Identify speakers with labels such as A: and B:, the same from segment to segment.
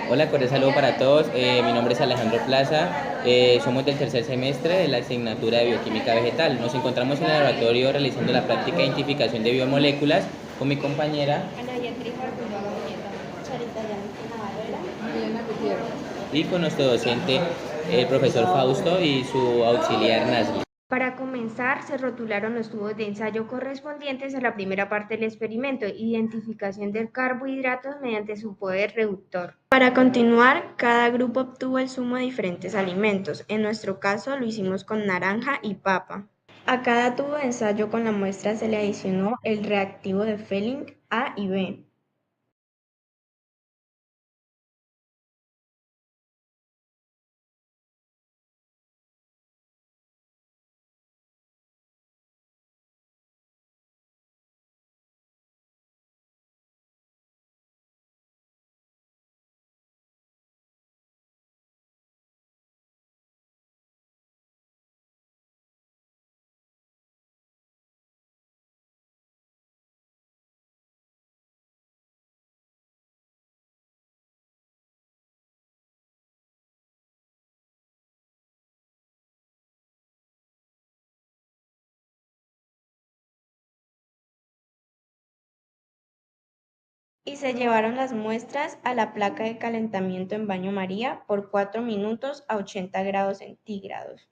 A: Hola, cordial saludo para todos. Mi nombre es Alejandro Plaza. Somos del tercer semestre de la asignatura de Bioquímica Vegetal. Nos encontramos en el laboratorio realizando la práctica de identificación de biomoléculas con mi compañera y con nuestro docente, el profesor Fausto, y su auxiliar Nasli.
B: Para comenzar, se rotularon los tubos de ensayo correspondientes a la primera parte del experimento, identificación de carbohidratos mediante su poder reductor. Para continuar, cada grupo obtuvo el zumo de diferentes alimentos. En nuestro caso, lo hicimos con naranja y papa. A cada tubo de ensayo con la muestra se le adicionó el reactivo de Fehling A y B. Y se llevaron las muestras a la placa de calentamiento en baño María por 4 minutos a 80 grados centígrados.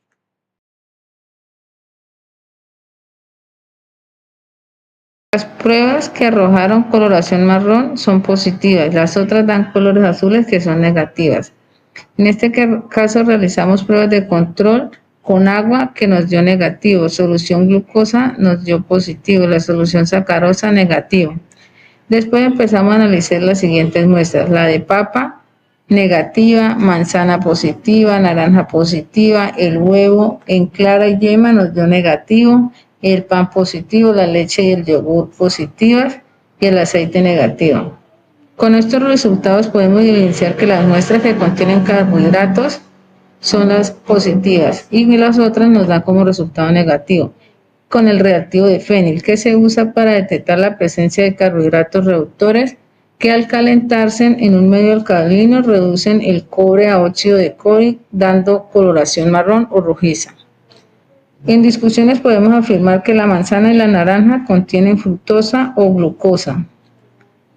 C: Las pruebas que arrojaron coloración marrón son positivas, las otras dan colores azules que son negativas. En este caso realizamos pruebas de control con agua que nos dio negativo, solución glucosa nos dio positivo, la solución sacarosa negativo. Después empezamos a analizar las siguientes muestras, la de papa negativa, manzana positiva, naranja positiva, el huevo en clara y yema nos dio negativo, el pan positivo, la leche y el yogur positivas y el aceite negativo. Con estos resultados podemos evidenciar que las muestras que contienen carbohidratos son las positivas y las otras nos dan como resultado negativo. Con el reactivo de Fehling, que se usa para detectar la presencia de carbohidratos reductores que al calentarse en un medio alcalino reducen el cobre a óxido de cobre, dando coloración marrón o rojiza. En discusiones podemos afirmar que la manzana y la naranja contienen fructosa o glucosa,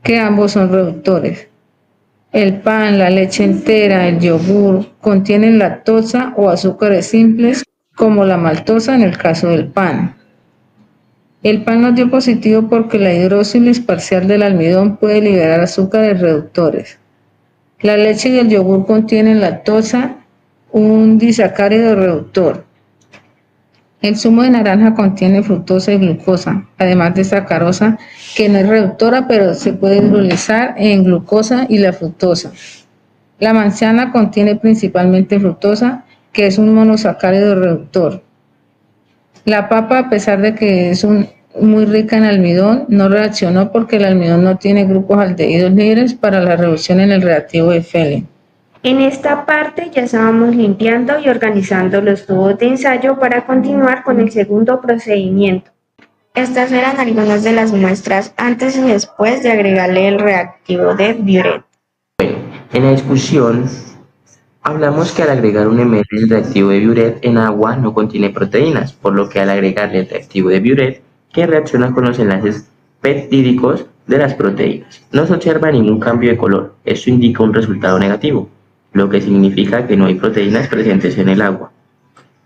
C: que ambos son reductores. El pan, la leche entera, el yogur contienen lactosa o azúcares simples, como la maltosa en el caso del pan. El pan nos dio positivo porque la hidrólisis parcial del almidón puede liberar azúcares reductores. La leche y el yogur contienen lactosa, un disacárido reductor. El zumo de naranja contiene fructosa y glucosa, además de sacarosa, que no es reductora, pero se puede hidrolizar en glucosa y la fructosa. La manzana contiene principalmente fructosa, que es un monosacárido reductor. La papa, a pesar de que es muy rica en almidón, no reaccionó porque el almidón no tiene grupos aldehídos libres para la reducción en el reactivo de Fehling.
B: En esta parte ya estábamos limpiando y organizando los tubos de ensayo para continuar con el segundo procedimiento. Estas eran algunas de las muestras antes y después de agregarle el reactivo de Biuret.
A: En la discusión hablamos que al agregar un ml del reactivo de Biuret en agua no contiene proteínas, por lo que al agregarle el reactivo de Biuret, que reacciona con los enlaces peptídicos de las proteínas, no se observa ningún cambio de color. Esto indica un resultado negativo, lo que significa que no hay proteínas presentes en el agua.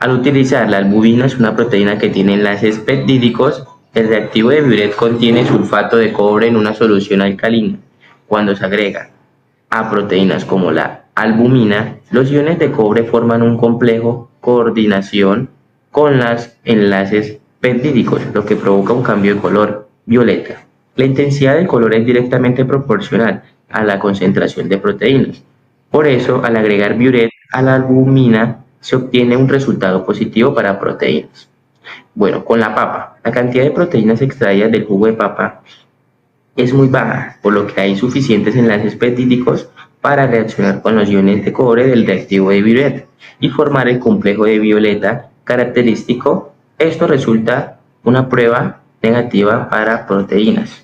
A: Al utilizar la albumina, es una proteína que tiene enlaces peptídicos, el reactivo de Biuret contiene sulfato de cobre en una solución alcalina. Cuando se agrega a proteínas como la albumina, los iones de cobre forman un complejo coordinación con los enlaces peptídicos, lo que provoca un cambio de color violeta. La intensidad del color es directamente proporcional a la concentración de proteínas. Por eso, al agregar Biuret a la albumina, se obtiene un resultado positivo para proteínas. Bueno, con la papa, la cantidad de proteínas extraídas del jugo de papa es muy baja, por lo que hay suficientes enlaces peptídicos para reaccionar con los iones de cobre del reactivo de Biuret y formar el complejo de violeta característico. Esto resulta una prueba negativa para proteínas.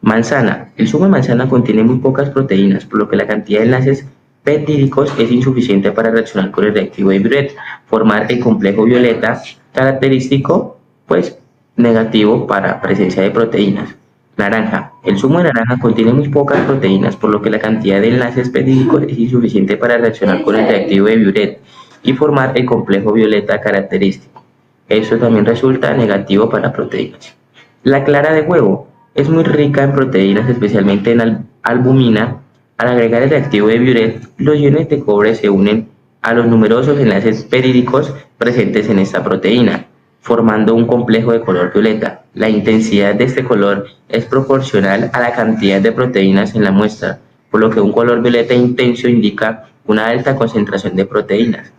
A: Manzana. El zumo de manzana contiene muy pocas proteínas, por lo que la cantidad de enlaces peptídicos es insuficiente para reaccionar con el reactivo de Biuret, formar el complejo violeta característico, pues negativo para presencia de proteínas. Naranja. El zumo de naranja contiene muy pocas proteínas, por lo que la cantidad de enlaces peptídicos es insuficiente para reaccionar con el reactivo de Biuret y formar el complejo violeta característico. Esto también resulta negativo para proteínas. La clara de huevo es muy rica en proteínas, especialmente en albumina. Al agregar el reactivo de Biuret, los iones de cobre se unen a los numerosos enlaces peptídicos presentes en esta proteína, formando un complejo de color violeta. La intensidad de este color es proporcional a la cantidad de proteínas en la muestra, por lo que un color violeta intenso indica una alta concentración de proteínas.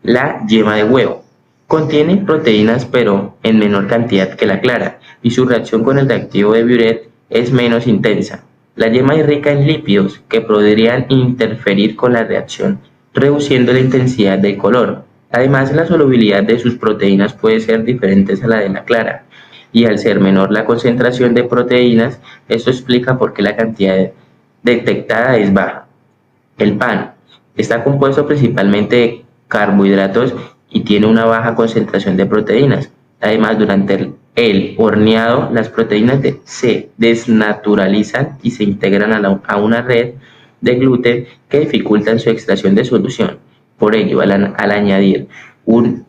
A: La yema de huevo contiene proteínas pero en menor cantidad que la clara y su reacción con el reactivo de Biuret es menos intensa. La yema es rica en lípidos que podrían interferir con la reacción, reduciendo la intensidad del color. Además, la solubilidad de sus proteínas puede ser diferente a la de la clara, y al ser menor la concentración de proteínas, esto explica por qué la cantidad detectada es baja. El pan está compuesto principalmente de carbohidratos y tiene una baja concentración de proteínas. Además, durante el horneado, las proteínas se desnaturalizan y se integran a una red de gluten que dificultan su extracción de solución. Por ello, al añadir un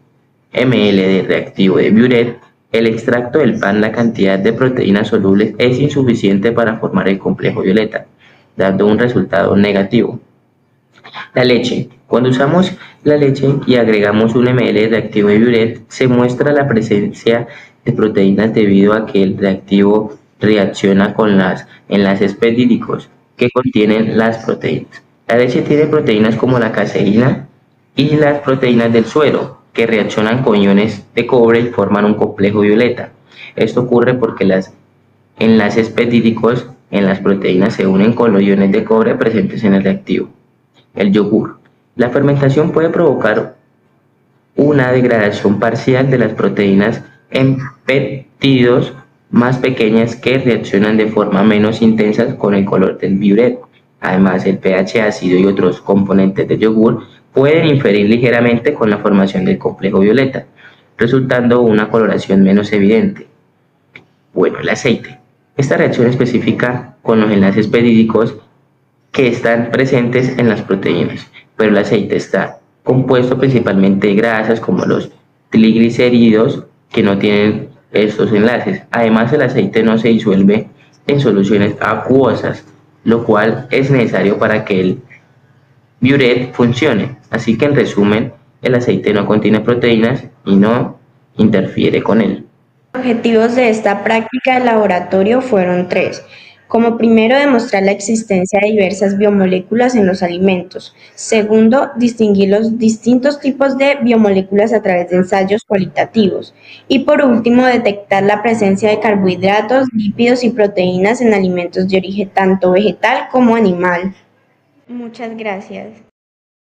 A: ml de reactivo de Biuret, el extracto del pan, la cantidad de proteínas solubles es insuficiente para formar el complejo violeta, dando un resultado negativo. La leche. Cuando usamos la leche y agregamos un ml de reactivo de Biuret, se muestra la presencia de proteínas debido a que el reactivo reacciona con los enlaces peptídicos que contienen las proteínas. La leche tiene proteínas como la caseína y las proteínas del suero, que reaccionan con iones de cobre y forman un complejo violeta. Esto ocurre porque los enlaces peptídicos en las proteínas se unen con los iones de cobre presentes en el reactivo. El yogur. La fermentación puede provocar una degradación parcial de las proteínas en péptidos más pequeñas que reaccionan de forma menos intensa con el color del Biuret. Además, el pH ácido y otros componentes del yogur pueden inferir ligeramente con la formación del complejo violeta, resultando una coloración menos evidente. Bueno, el aceite. Esta reacción específica con los enlaces peptídicos que están presentes en las proteínas, pero el aceite está compuesto principalmente de grasas como los triglicéridos que no tienen estos enlaces. Además, el aceite no se disuelve en soluciones acuosas, lo cual es necesario para que el Biuret funcione. Así que en resumen, el aceite no contiene proteínas y no interfiere con él.
B: Los objetivos de esta práctica de laboratorio fueron tres. Como primero, demostrar la existencia de diversas biomoléculas en los alimentos. Segundo, distinguir los distintos tipos de biomoléculas a través de ensayos cualitativos. Y por último, detectar la presencia de carbohidratos, lípidos y proteínas en alimentos de origen tanto vegetal como animal. Muchas gracias.